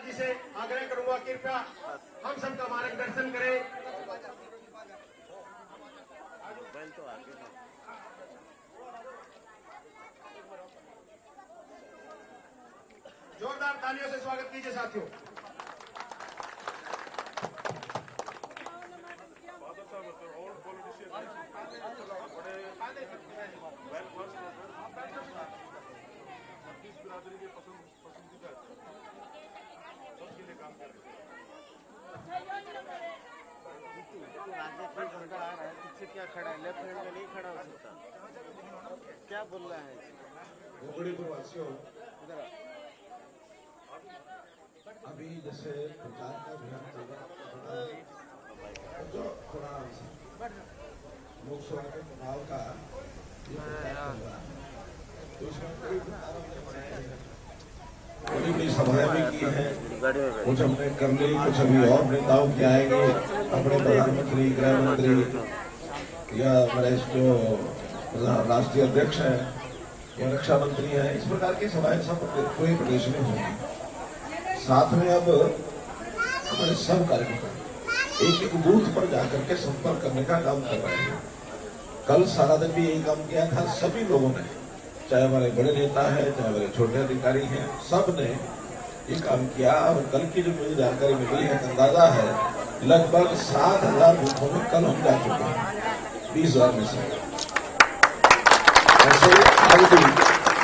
जी से आग्रह करूंगा कृपया हम सबका मार्गदर्शन करें। जोरदार तालियों से स्वागत कीजिए साथियों। पीछे क्या खड़ा है? लेफ्ट हैंड में नहीं खड़ा हो सकता। क्या बोल रहा है? गोगड़ीपुर वासियों, अभी जैसे प्रचार का अभियान चल रहा है, जो थोड़ा लोकसभा के चुनाव का ये प्रचार चल रहा है, तो इसमें कई बड़ी सभाएं भी की हैं, कुछ हमने कर ली, कुछ अभी और नेताओं के आएंगे, अपने प्रधानमंत्री, गृह मंत्री या हमारे जो राष्ट्रीय अध्यक्ष हैं या रक्षा मंत्री हैं, इस प्रकार की सभाएं सब पूरे प्रदेश में होंगी। साथ में अब हमारे सब कार्यकर्ता एक एक बूथ पर जाकर के संपर्क करने का काम कर रहे हैं। कल सारा दिन भी यही काम किया था। सभी लोगों ने, चाहे हमारे बड़े नेता हैं, चाहे हमारे छोटे अधिकारी हैं, सब ने ये काम किया। और कल की जो मुझे जानकारी मिली है, अंदाजा है लगभग 7,000 बूथों में कल हम जा चुके हैं, 20,000 में से। ऐसे आज भी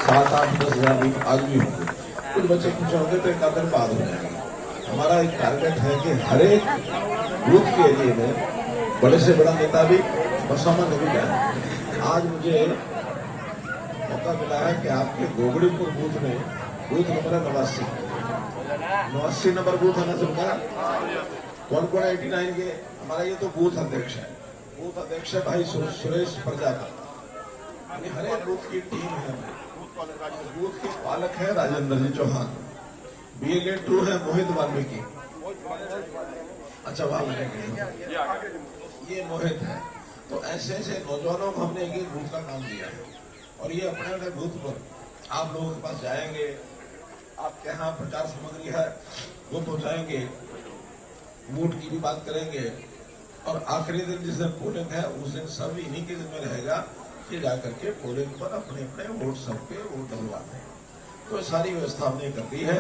7-8-10,000 बूथ आज भी होंगे। कुछ बच्चे कुछ होंगे तो एक आधे बाद हो जाएंगे। हमारा एक टारगेट है कि हर एक बूथ के एरिए में बड़े से बड़ा नेता भी और सामान्य भी जाए। आज मुझे मौका मिला है कि आपके गोगड़ीपुर बूथ में बूथ नंबर है 89 नंबर बूथ है ना सबका। कौन कौन 89 के? हमारा ये तो बूथ अध्यक्ष है। बूथ अध्यक्ष है भाई सुरेश प्रजापति। हर एक बूथ की टीम है। बूथ के पालक है राजेंद्र जी चौहान। BLA 2 है मोहित वाल्मीकि। अच्छा वाल्मीकि ये मोहित है। तो ऐसे ऐसे नौजवानों को हमने एक बूथ का काम दिया है और ये अपने अपने बूथ पर आप लोगों के पास जाएंगे। आपके यहाँ प्रचार सामग्री है वो पहुंचाएंगे, वोट की भी बात करेंगे और आखिरी दिन जिस दिन पोलिंग है उस दिन सब इन्हीं के जिम्मे रहेगा कि जाकर के पोलिंग पर अपने अपने वोट सबके वोट डलवाते हैं। तो सारी व्यवस्था हमने कर दी है।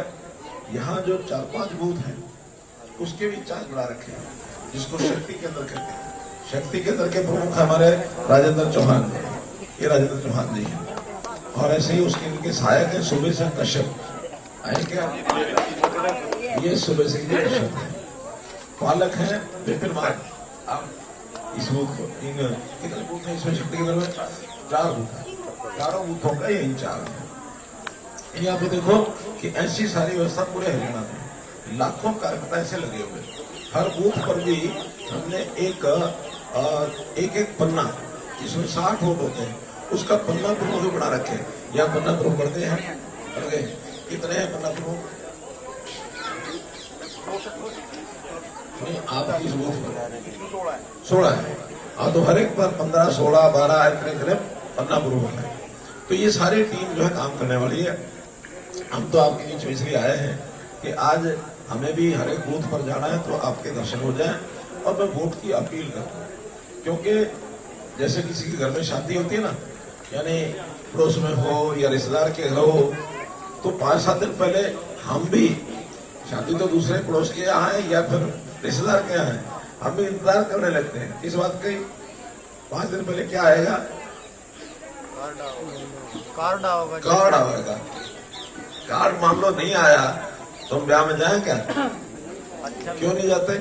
यहाँ जो 4-5 बूथ हैं उसके भी चार्ज बढ़ा रखे हैं, जिसको शक्ति केंद्र कहते हैं। शक्ति केंद्र के प्रमुख हमारे राजेंद्र चौहान, ये राजेंद्र चौहान जी हैं। और ऐसे ही उसके इनके सहायक है सुबह सिंह कश्यप। आए क्या? ये सुबह सिंह जी कश्यप है। पालक है विपिन मान। आप इस बूथ को कितने बूथ है इसमें? शक्ति केंद्र में 4 बूथ है। 4 बूथों का ये इंचार्ज है। यहाँ पे देखो कि ऐसी सारी व्यवस्था पूरे हरियाणा में लाखों कार्यकर्ता ऐसे लगे हुए। हर बूथ पर भी हमने एक पन्ना, जिसमें 60 वोट होते हैं, उसका पन्ना प्रमुख बना रखे। या पन्ना प्रमुख बढ़ते हैं, कितने हैं पन्ना प्रमुख? आप इस बूथ पर 16 है। हाँ, तो हर एक पर 15, 16, 12 इतने पन्ना प्रमुख है। तो ये सारी टीम जो है काम करने वाली है। हम तो आपके बीच में इसलिए आए हैं कि आज हमें भी हर एक बूथ पर जाना है तो आपके दर्शन हो जाए और मैं वोट की अपील करूँ। क्योंकि जैसे किसी के घर में शादी होती है ना, यानी पड़ोस में हो या रिश्तेदार के घर हो, तो 5-7 दिन पहले हम भी, शादी तो दूसरे पड़ोस के यहाँ है या फिर रिश्तेदार के यहाँ है, हम भी इंतजार करने लगते हैं इस बात का 5 दिन पहले क्या आएगा? कार्ड आएगा। कार्ड मान लो नहीं आया तो हम ब्याह में जाए क्या? अच्छा, क्यों नहीं जाते?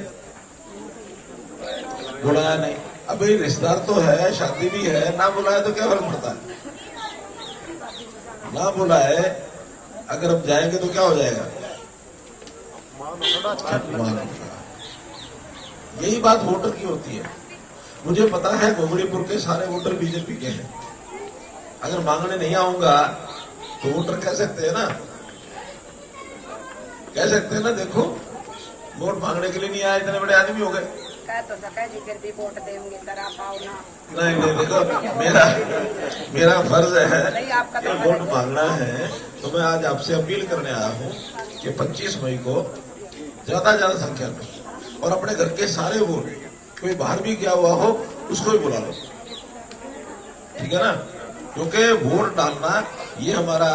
बुलाया नहीं। अभी रिश्तेदार तो है, शादी भी है, ना बुलाए तो क्या फर्क पड़ता है? ना बुलाए अगर हम जाएंगे तो क्या हो जाएगा? यही बात वोटर की होती है। मुझे पता है गोगड़ीपुर के सारे वोटर बीजेपी के हैं। अगर मांगने नहीं आऊंगा तो वोटर कह सकते हैं ना, कह सकते हैं ना, देखो वोट मांगने के लिए नहीं आए, इतने बड़े आदमी हो गए। कह तो सके जी, फिर भी वोट देंगे सर, आप आओ ना। नहीं, देखो मेरा फर्ज है कि वोट मांगना है। तो मैं आज आपसे अपील करने आया हूँ कि 25 मई को ज्यादा संख्या में, और अपने घर के सारे वोट, कोई बाहर भी गया हुआ हो उसको भी बुला लो, ठीक है ना। क्योंकि वोट डालना ये हमारा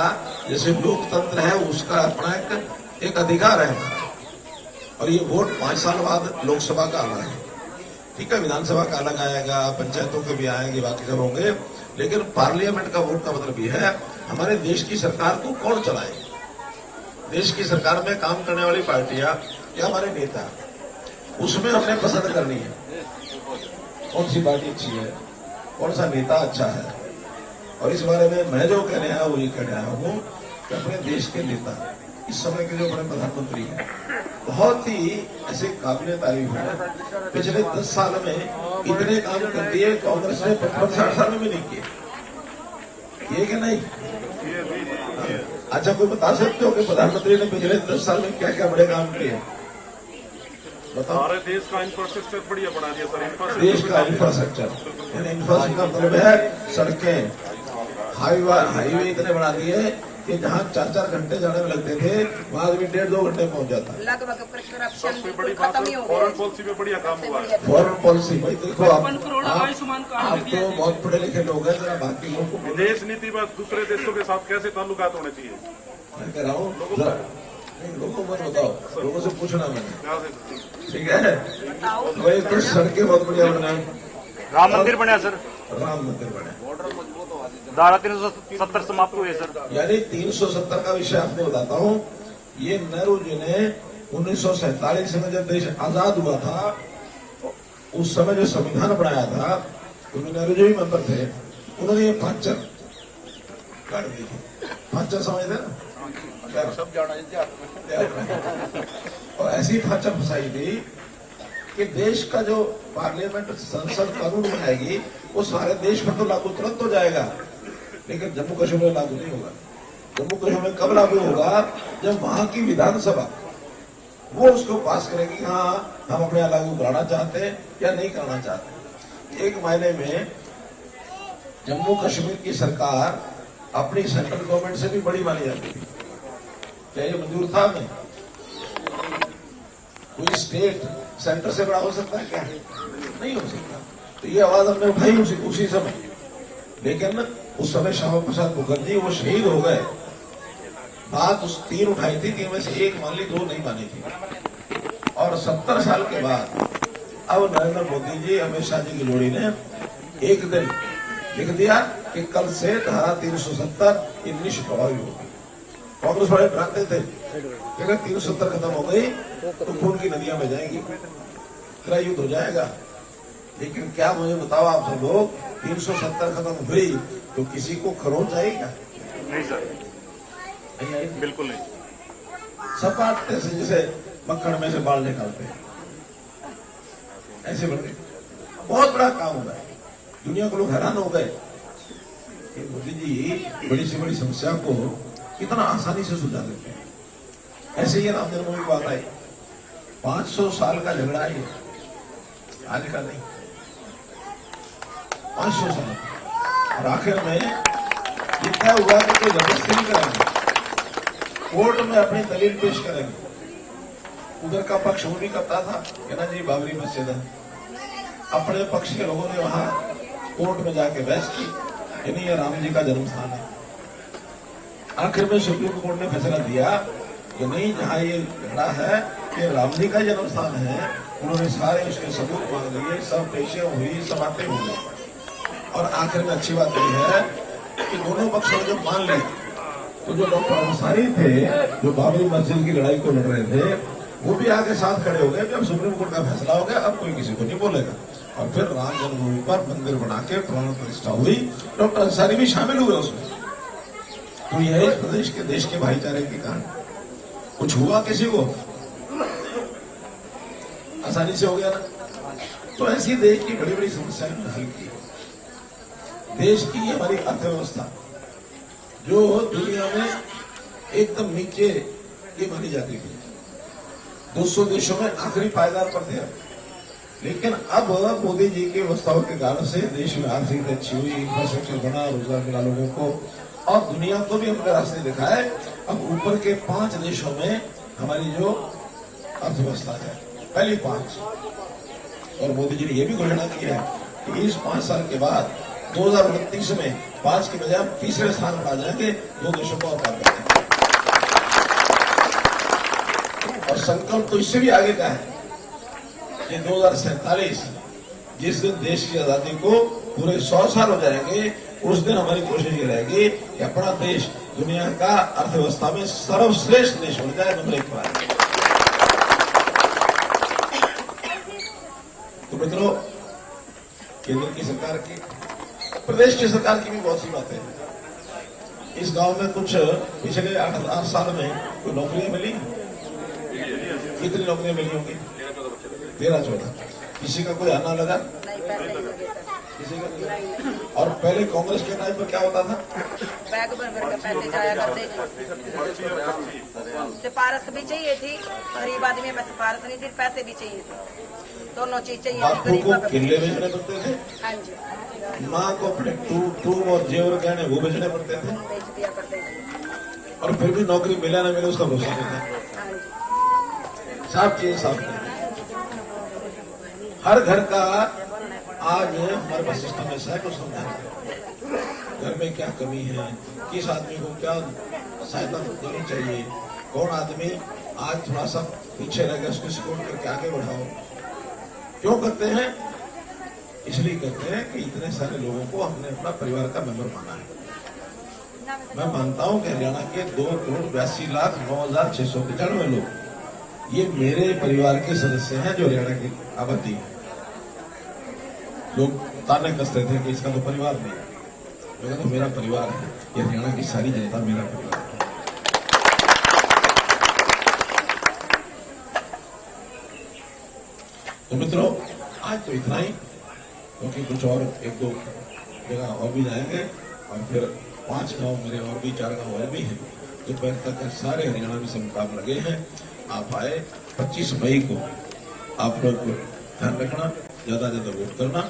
जैसे लोकतंत्र है उसका अपना एक अधिकार है हमारा। और ये वोट 5 साल बाद लोकसभा का आना है, ठीक है, विधानसभा का अलग आएगा, पंचायतों के भी आएंगे, बाकी सब होंगे, लेकिन पार्लियामेंट का वोट का मतलब ये है हमारे देश की सरकार को कौन चलाए। देश की सरकार में काम करने वाली पार्टियां या हमारे नेता, उसमें हमने पसंद करनी है कौन सी पार्टी अच्छी है, कौन सा नेता अच्छा है। और इस बारे में मैं जो कहने आया वो ये कहने आया हूँ कि अपने देश के नेता, इस समय के जो अपने प्रधानमंत्री हैं, बहुत ही ऐसे काबिल तारीफ है। पिछले 10 साल में इतने काम कर दिए कांग्रेस ने 55-60 साल में भी नहीं किए, ये कि नहीं। अच्छा, कोई बता सकते हो कि प्रधानमंत्री ने पिछले 10 साल में क्या क्या बड़े काम किए, बताओ। हमारे देश का इंफ्रास्ट्रक्चर बढ़िया बना दिया सर। देश का इंफ्रास्ट्रक्चर, यानी इंफ्रास्ट्रक्चर का मतलब है सड़कें, हाईवे इतने बना दिए कि जहाँ 4-4 घंटे जाने में लगते थे वहाँ आदमी 1.5-2 घंटे पहुँच जाता। लगभग करप्शन सबसे बड़ी बात खत्म ही हो फॉरेन गया। पॉलिसी में बढ़िया काम हुआ है। फॉरेन पॉलिसी भाई देखो, आप तो बहुत पढ़े लिखे लोग हैं, जरा बाकी लोगों को विदेश नीति में दूसरे देशों के साथ कैसे ताल्लुकात होने चाहिए, मैं कह रहा हूँ जरा लोगों को मत बताओ, लोगों से पूछना मैंने, यहाँ से ठीक है। वही तो सड़कें बहुत बढ़िया बनाए, राम मंदिर बनया सर, राम मंदिर बने, धारा 370 समाप्त हुए सर। यानी 370 का विषय आपको बताता हूँ। ये नेहरू जी ने 1947 में जब देश आजाद हुआ था, उस समय जो संविधान बनाया था, उनमें नेहरू जी भी मेंबर थे, उन्होंने ये 5 काट दी थी। 5 समझते ना, सब जाना। और ऐसी 5 फंसाई थी कि देश का जो पार्लियामेंट संसद कानून बनाएगी वो सारे देश पर तो लागू तुरंत हो जाएगा, लेकिन जम्मू कश्मीर में लागू नहीं होगा। जम्मू कश्मीर में कब लागू होगा, जब वहां की विधानसभा वो उसको पास करेगी, हाँ हम अपने यहाँ लागू कराना चाहते हैं या नहीं कराना चाहते। एक मायने में जम्मू कश्मीर की सरकार अपनी सेंट्रल गवर्नमेंट से भी बड़ी मानी जाती थी। क्या ये मंजूर था? नहीं। कोई स्टेट सेंटर से बड़ा हो सकता है क्या? नहीं हो सकता। तो ये आवाज हमने उठाई उसी समय, लेकिन उस समय श्यामा प्रसाद मुखर्जी वो शहीद हो गए। बात उस 3 उठाई थी, 3 में से 1 मान ली, 2 नहीं मानी थी। और 70 साल के बाद अब नरेंद्र मोदी जी, अमित शाह जी की जोड़ी ने एक दिन लिख दिया कि कल से धारा 370 इंग्लिश प्रभावी होगी। कांग्रेस वाले डराते थे कि अगर 370 खत्म हो गई तो खून की नदियां में जाएंगी, फिर युद्ध हो जाएगा। लेकिन क्या मुझे बताओ आप सब लोग, 370 खत्म हुई तो किसी को खरोच आएगा? नहीं सर, नहीं आएगी, बिल्कुल नहीं। सब बांटते से जैसे मक्खन में से बाल निकालते हैं, ऐसे बन गए। बहुत बड़ा काम हुआ है, दुनिया को लोग हैरान हो गए कि मोदी जी बड़ी से बड़ी समस्या को कितना आसानी से सुलझा देते हैं। ऐसे ही राम जन्मभूमि की बात आई, 500 साल का झगड़ा है, आज का नहीं, 500 साल। और आखिर में ये तय हुआ कि कोई जबरदस्ती नहीं करेंगे, कोर्ट में अपनी दलील पेश करेंगे। उधर का पक्ष वो भी करता था कि ना जी बाबरी मस्जिद है, अपने पक्ष के लोगों ने वहां कोर्ट में जाके बहस की कि नहीं ये राम जी का जन्म स्थान है। आखिर में सुप्रीम कोर्ट ने फैसला दिया कि नहीं, जहां ये झगड़ा है कि राम जी का जन्म स्थान है, उन्होंने सारे उसके सबूत मांग लिए, सब पेशियां हुई, सब बातें हुई। और आखिर में अच्छी बात यह है कि दोनों पक्षों ने जब मान लें तो जो डॉक्टर अंसारी थे, जो बाबरी मस्जिद की लड़ाई को लड़ रहे थे, वो भी आगे साथ खड़े हो गए कि अब सुप्रीम कोर्ट का फैसला हो गया, अब कोई किसी को नहीं बोलेगा। और फिर राम जन्मभूमि पर मंदिर बना के प्राण प्रतिष्ठा हुई, डॉक्टर अंसारी भी शामिल हुए उसमें। तो यह इस प्रदेश के देश के भाईचारे की कहानी। कुछ हुआ किसी को? आसानी से हो गया ना। तो ऐसी देश की बड़ी बड़ी समस्याएं हल की। देश की हमारी अर्थव्यवस्था जो दुनिया में एकदम नीचे ये मानी जाती थी, 200 देशों में आखिरी पायदान पर थे। लेकिन अब मोदी जी की व्यवस्थाओं के कारण से देश में आर्थिक अच्छी हुई, इंफ्रास्ट्रक्चर बना, रोजगार मिला लोगों को, और दुनिया को भी हमने रास्ते दिखाए। अब ऊपर के 5 देशों में हमारी जो अर्थव्यवस्था है, पहली 5। और मोदी जी ने यह भी घोषणा की है कि इस 5 साल के बाद 2029 में 5 के बजाय हम तीसरे स्थान पर आ जाएंगे, 2 देशों को पार करेंगे। और संकल्प तो इससे भी आगे का है कि 2047 जिस दिन देश की आजादी को पूरे 100 साल हो जाएंगे, उस दिन हमारी कोशिश ये रहेगी कि अपना देश दुनिया का अर्थव्यवस्था में सर्वश्रेष्ठ देश बन जाए, नंबर 1 पर आए। तो मित्रों, केंद्र की सरकार की, प्रदेश की सरकार की भी बहुत सी बातें हैं। इस गांव में कुछ पिछले 8 साल में कोई नौकरियां मिली? कितनी नौकरियां मिली होंगी? 13-14। किसी का कोई आना लगा? नहीं, पैसे नहीं लगे सर। किसी का नहीं। और पहले कांग्रेस के टाइम पर क्या होता था? बैग भर भर के पैसे जाया करते थे। सिफारिश भी चाहिए थी, गरीब आदमी में सिफारिश नहीं थी, पैसे भी चाहिए थे, दोनों चीज चाहिए थी। बापू को किले बेचने पड़ते थे, हाँ जी, माँ को अपने टूब और जेवर गहने वो बेचने पड़ते थे, बेच दिया करते थे। और फिर भी नौकरी मिला ना मिले उसका भरोसा नहीं था। हाँ जी, साफ चीज साफ नहीं। हर घर का आज हमारे पास सिस्टम ऐसा है, कुछ समझाना घर में क्या कमी है, किस आदमी को क्या सहायता देनी चाहिए, कौन आदमी आज थोड़ा सा पीछे रह गया, उसको सपोर्ट करके आगे बढ़ाओ। क्यों करते हैं? इसलिए करते हैं कि इतने सारे लोगों को हमने अपना परिवार का मेंबर माना है। मैं मानता हूं कि हरियाणा के 2,82,09,695 लोग ये मेरे परिवार के सदस्य हैं, जो हरियाणा की आबादी है। लोग ताने कसते थे कि इसका तो परिवार नहीं है, लेकिन तो मेरा परिवार है, ये हरियाणा की सारी जनता मेरा परिवार है। तो मित्रों, आज तो इतना ही, क्योंकि कुछ और 1-2 जगह और भी जाएंगे, और फिर 5 गांव मेरे और भी, 4 गांव और भी हैं। दोपहर तक सारे हरियाणा में सब काम लगे हैं। आप आए, 25 मई को आप लोग ध्यान रखना, ज्यादा वोट करना,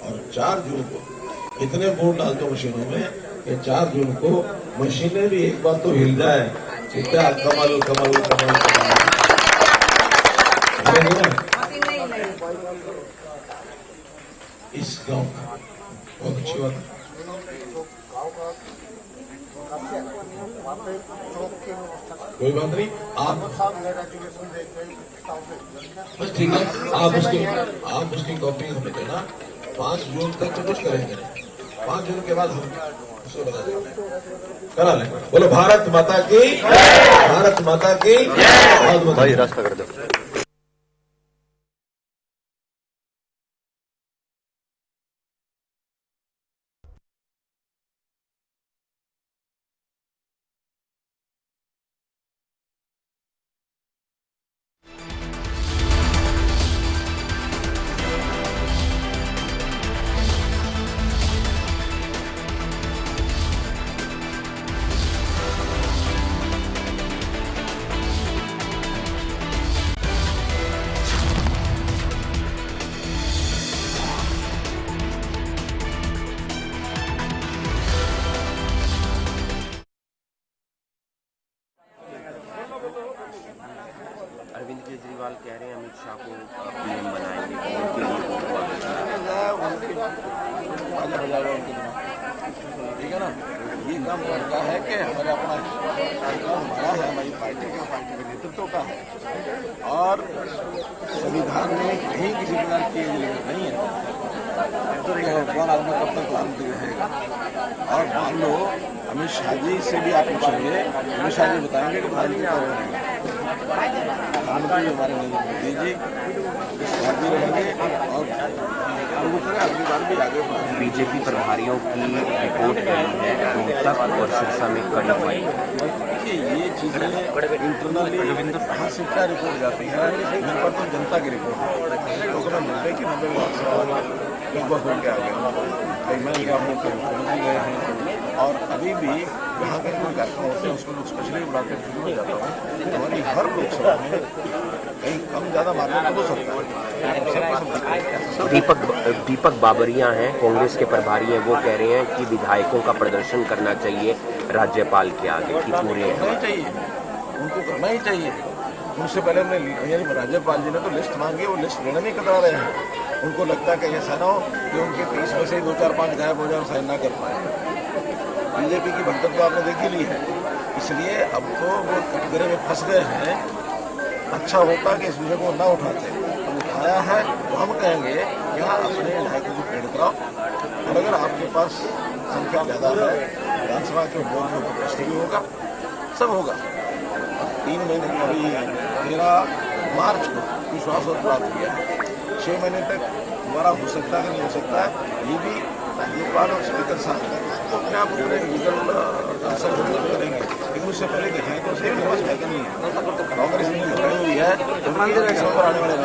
और 4 जून को इतने वोट डाल दो मशीनों में कि 4 जून को मशीनें भी एक बार तो हिल जाए। क्या कमाल कमाल कमाल कमाल। इस गांव का बहुत अच्छी बात है। कोई बात नहीं, आप बस ठीक है, आप उसकी कॉपी हमें देना। 5 जून तक तो कुछ करेंगे, 5 जून के बाद हम उसको बता देंगे, करा लें। बोलो भारत माता की, भारत माता की। भाई रास्ता कर दो। अरविंद केजरीवाल कह रहे हैं अमित शाह को पीएम बनाएंगे, उनके लिए ठीक है ना। ये काम करता है कि हमारे अपना काम हमारा है, हमारी पार्टी के नेतृत्व का है, और संविधान में कहीं किसी प्रकार की जरूरत नहीं है तो कौन आदमी कब तक प्रधानमंत्री रहेगा। और मान लो अमित शाह जी से भी आप पूछेंगे, अमित शाह जी बताएंगे कि प्रधानमंत्री कब रहेगा। प्रधानमंत्री हमारे नरेंद्र मोदी जी इस बार भी रहेंगे, और अगली बार भी आगे बढ़ेंगे। बीजेपी प्रभारियों की रिपोर्ट आई है रोहतक और सिरसा में कड़ी फाइट। देखिए, ये चीजें इंटरनली कहाँ से क्या रिपोर्ट जाती है, मेरे पास तो जनता की रिपोर्ट है। तो अगर मिलते कि 90 लगभग हो गया आगे कई मैं गया हूँ, कई मुख्यमंत्री गए हैं, और अभी भी जहाँ कहीं कोई कार्यक्रम होते हैं उसमें स्पेशली बुलाते शुरू हो जाता हूँ। हमारी हर लोकसभा में कहीं कम ज़्यादा मार्जिन हो सकता है। दीपक बाबरिया हैं, कांग्रेस के प्रभारी हैं, वो कह रहे हैं कि विधायकों का प्रदर्शन करना चाहिए राज्यपाल के आगे कि पूरे करना ही चाहिए, उनको करना ही चाहिए। उनसे पहले हमने यानी राज्यपाल जी ने तो लिस्ट मांगी, वो लिस्ट लेना नहीं कतरा रहे हैं। उनको लगता है कि ऐसा ना हो कि उनके 30 में से 2-4-5 गायब हो जाए और साइन ना कर पाए। बीजेपी की भगदड़ तो आपने देख ही ली है, इसलिए अब तो वो कटघरे में फंस गए हैं। अच्छा होता कि इस विषय को ना उठाते, उठाया है तो हम कहेंगे यहाँ अपने विधायकों को प्रेरित कराओ, और अगर आपके पास संख्या ज़्यादा है विधानसभा के वोट में उपस्थित भी होगा, सब होगा। 3 महीने अभी 13 मार्च को विश्वास मत प्राप्त किया है, 6 महीने तक दोबारा हो सकता है कि नहीं हो सकता है, ये भी राज्यपाल और स्पीकर साहब तो अपने आप पूरे लीगल आंसर करेंगे। लेकिन उससे पहले देखें तो सही व्यवस्था है कि नहीं है। कांग्रेस में लड़ाई हुई है,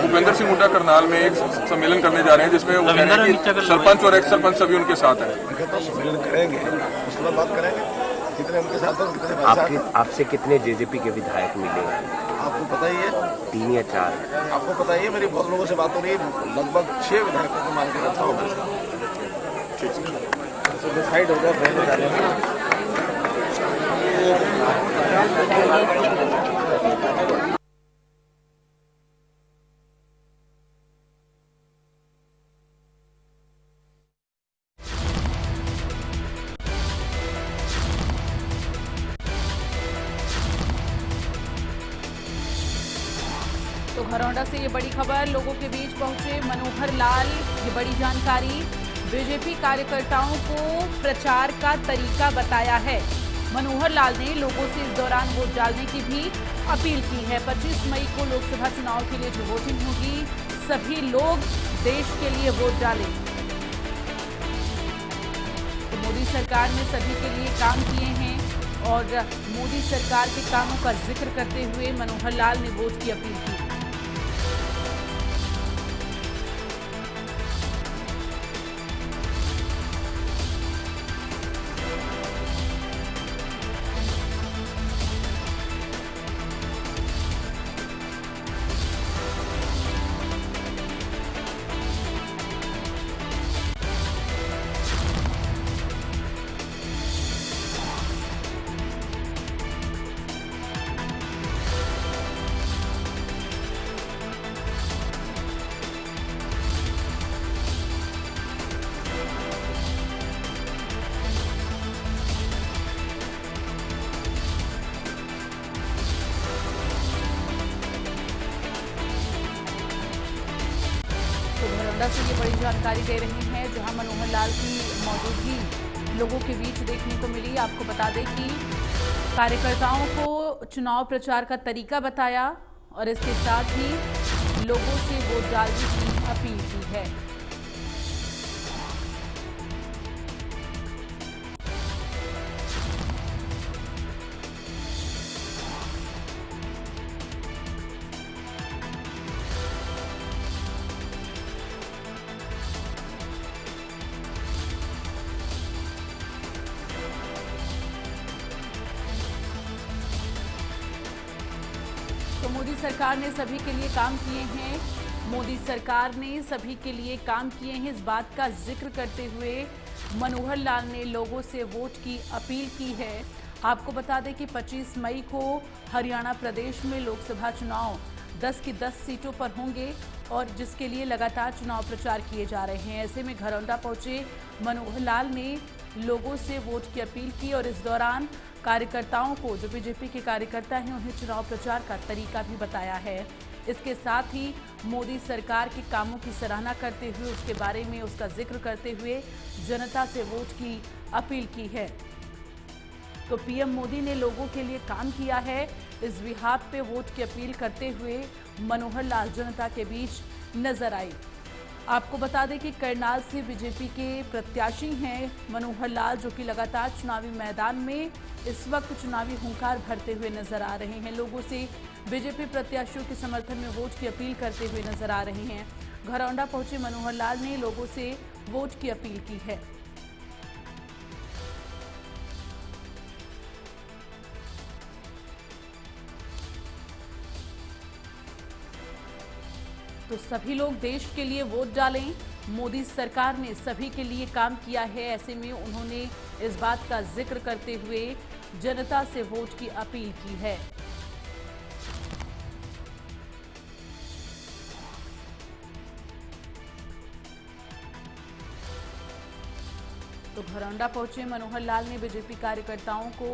भूपेंद्र सिंह हुड्डा करनाल में एक सम्मेलन करने जा रहे हैं जिसमें वो कह रहे हैं कि सरपंच और एक्स सरपंच सभी उनके साथ हैं। तो सम्मेलन करेंगे, उसके बाद बात करेंगे कितने उनके साथ हैं, कितने भाई साहब। आपसे कितने जेजेपी के विधायक मिले? आपको पता ही है 3 या 4। आपको पता ही है, मेरी बहुत लोगों से बात हो रही है, लगभग 6 विधायकों को मान के रखा होगा। डिसाइड हो गया पहले जाने में। तो घरौंडा से ये बड़ी खबर लोगों के बीच पहुंचे मनोहर लाल, ये बड़ी जानकारी। बीजेपी कार्यकर्ताओं को प्रचार का तरीका बताया है। मनोहर लाल ने लोगों से इस दौरान वोट डालने की भी अपील की है। 25 मई को लोकसभा चुनाव के लिए जो वोटिंग होगी, सभी लोग देश के लिए वोट डालें। तो मोदी सरकार ने सभी के लिए काम किए हैं और मोदी सरकार के कामों का जिक्र करते हुए मनोहर लाल ने वोट की अपील की। से ये बड़ी जानकारी दे रही हैं, जहां मनोहर लाल की मौजूदगी लोगों के बीच देखने को मिली। आपको बता दें कि कार्यकर्ताओं को चुनाव प्रचार का तरीका बताया और इसके साथ ही लोगों से वोट डालने की अपील की है। तो मोदी सरकार ने सभी के लिए काम किए हैं, मोदी सरकार ने सभी के लिए काम किए हैं, इस बात का जिक्र करते हुए मनोहर लाल ने लोगों से वोट की अपील की है। आपको बता दें कि 25 मई को हरियाणा प्रदेश में लोकसभा चुनाव 10 की 10 सीटों पर होंगे और जिसके लिए लगातार चुनाव प्रचार किए जा रहे हैं। ऐसे में घरौंडा पहुंचे मनोहर लाल ने लोगों से वोट की अपील की और इस दौरान कार्यकर्ताओं को, जो बीजेपी के कार्यकर्ता हैं, उन्हें चुनाव प्रचार का तरीका भी बताया है। इसके साथ ही मोदी सरकार के कामों की सराहना करते हुए, उसके बारे में उसका जिक्र करते हुए जनता से वोट की अपील की है। तो पीएम मोदी ने लोगों के लिए काम किया है, इस बिहाफ पे वोट की अपील करते हुए मनोहर लाल जनता के बीच नजर आई। आपको बता दें कि करनाल से बीजेपी के प्रत्याशी हैं मनोहर लाल, जो कि लगातार चुनावी मैदान में इस वक्त चुनावी हुंकार भरते हुए नजर आ रहे हैं। लोगों से बीजेपी प्रत्याशियों के समर्थन में वोट की अपील करते हुए नजर आ रहे हैं। घरौंडा पहुंचे मनोहर लाल ने लोगों से वोट की अपील की है। तो सभी लोग देश के लिए वोट डालें, मोदी सरकार ने सभी के लिए काम किया है। ऐसे में उन्होंने इस बात का जिक्र करते हुए जनता से वोट की अपील की है। तो घरौंडा पहुंचे मनोहर लाल ने बीजेपी कार्यकर्ताओं को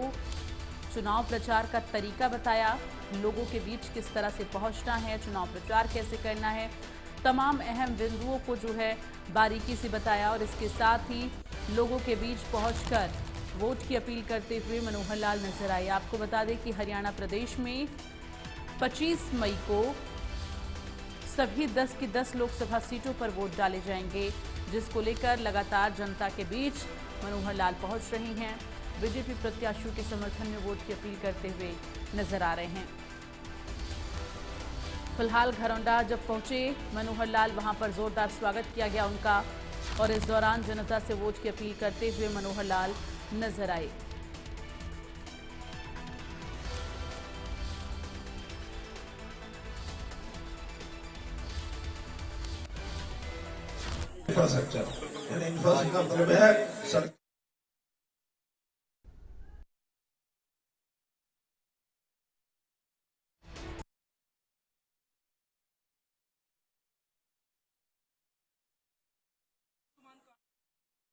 चुनाव प्रचार का तरीका बताया, लोगों के बीच किस तरह से पहुंचना है, चुनाव प्रचार कैसे करना है, तमाम अहम बिंदुओं को जो है बारीकी से बताया और इसके साथ ही लोगों के बीच पहुंचकर वोट की अपील करते हुए मनोहर लाल नजर आए। आपको बता दें कि हरियाणा प्रदेश में 25 मई को सभी 10 की 10 लोकसभा सीटों पर वोट डाले जाएंगे, जिसको लेकर लगातार जनता के बीच मनोहर लाल पहुंच रही हैं। बीजेपी प्रत्याशियों के समर्थन में वोट की अपील करते हुए नजर आ रहे हैं। फिलहाल घरौंडा जब पहुंचे मनोहर लाल, वहां पर जोरदार स्वागत किया गया उनका और इस दौरान जनता से वोट की अपील करते हुए मनोहर लाल नजर आए। इंफ्रास्ट्रक्चर यानी इंफ्रास्ट्रक्चर का मतलब है सड़क।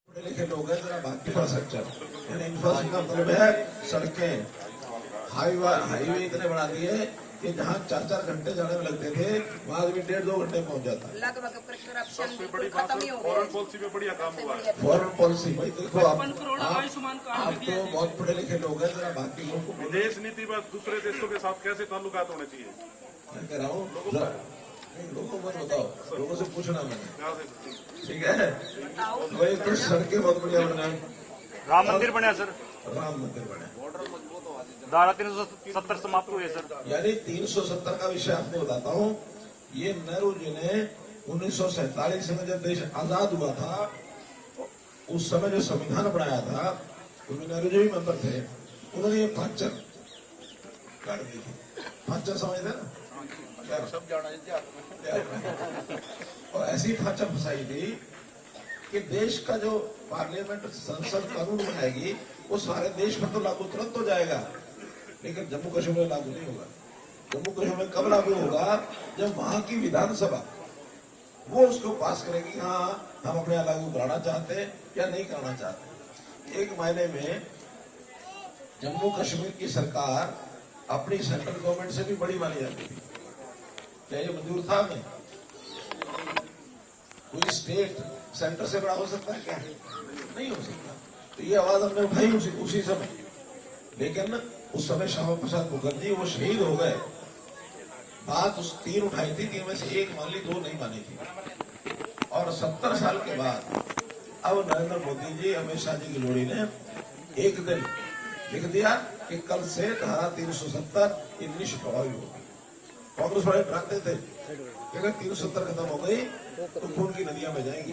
पढ़े लिखे लोग हैं जरा बाकी इंफ्रास्ट्रक्चर यानी इंफ्रास्ट्रक्चर का मतलब है सड़कें, हाईवे इतने बना दिए कि जहाँ 4-4 घंटे जाने में लगते थे वहाँ आदमी 1.5-2 घंटे में पहुँच जाता है। लगभग करप्शन सबसे बड़ी बात खत्म ही हो फॉरेन गया। पॉलिसी में बढ़िया काम हुआ है। फॉरेन पॉलिसी भाई देखो आप तो बहुत पढ़े लिखे लोग हैं जरा बाकी लोगों को विदेश नीति में दूसरे देशों के साथ कैसे ताल्लुकात होने चाहिए? मैं कह रहा हूँ लोगों को मत बताओ, लोगों से पूछना मैंने, ठीक है भाई। तो सड़कें बहुत बढ़िया बनाए, राम मंदिर बना सर, राम मंदिर बने, धारा 370 समाप्त हुई है सर। यानी 370 का विषय आपको बताता हूँ। ये नेहरू जी ने 1947 में जब देश आजाद हुआ था, उस समय जो संविधान बनाया था उसमें नेहरू जी भी मेंबर थे, उन्होंने ये फांचर काट दी थी। फांचर समझते ना, सब जाना और ऐसी फांचर फंसाई थी कि देश का जो पार्लियामेंट संसद कानून बनाएगी वो सारे देश में तो लागू तुरंत हो जाएगा, लेकिन जम्मू कश्मीर में लागू नहीं होगा। जम्मू कश्मीर में कब लागू होगा? जब वहां की विधानसभा वो उसको पास करेगी, हाँ हम अपने यहाँ लागू कराना चाहते हैं या नहीं कराना चाहते। एक महीने में जम्मू कश्मीर की सरकार अपनी सेंट्रल गवर्नमेंट से भी बड़ी मानी जाती थी। क्या ये मंजूर था? नहीं। कोई स्टेट सेंटर से बड़ा हो सकता है क्या? नहीं हो सकता। तो ये आवाज हमने उठाई उसी समय, लेकिन उस समय श्यामा प्रसाद मुखर्जी वो शहीद हो गए। बात उस 3 उठाई थी, 3 में से 1 मान ली, 2 नहीं मानी थी। और 70 साल के बाद अब नरेंद्र मोदी जी, अमित शाह जी की जोड़ी ने एक दिन लिख दिया कि कल से धारा 370 इंग्लिश प्रभावी होगी। कांग्रेस वाले डरते थे कि अगर 370 खत्म हो गई तो खून की नदियां बह जाएंगी।